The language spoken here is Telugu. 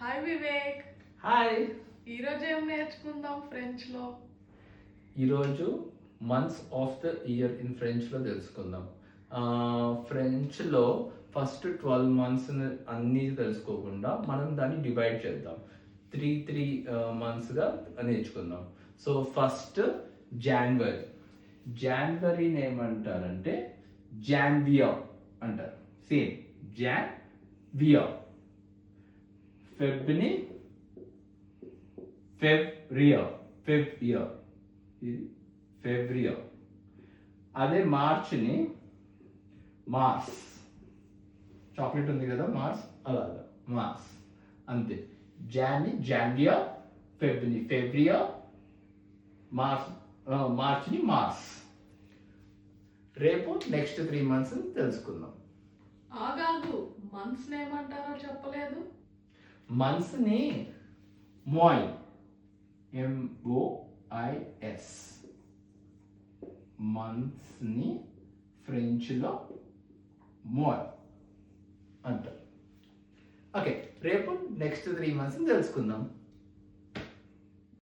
హాయ్ వివేక్. హాయ్. ఈరోజు ఏం నేర్చుకుందాం ఫ్రెంచ్లో? ఈరోజు months of the year in ఫ్రెంచ్లో తెలుసుకుందాం. ఫ్రెంచ్లో ఫస్ట్ 12 మంత్స్ అన్నీ తెలుసుకోకుండా మనం దాన్ని డివైడ్ చేద్దాం. త్రీ మంత్స్గా నేర్చుకుందాం. So first January. జాన్వరిని ఏమంటారంటే జాన్వియా అంటారు. సేమ్ జాన్వియా. ఫెబ్ని ఫెబ్రియా. అదే మార్చ్ని మార్స్. చాక్లెట్ ఉంది కదా మార్స్, అలాగా మార్స్ అంతే. జాన్వియా, ఫెబ్ని ఫెబ్రియా, మార్చ్ని మార్స్. రేపు నెక్స్ట్ 3 మంత్స్ తెలుసుకుందాం. ఆగాదు, మంత్స్ ఏమంటారో చెప్పలేదు. మంత్స్ ని మోయ్, MOIS. మంత్స్ ని ఫ్రెంచ్ లో మోయ్ అంటారు. ఓకే, రేపు నెక్స్ట్ 3 మంత్స్ తెలుసుకుందాం.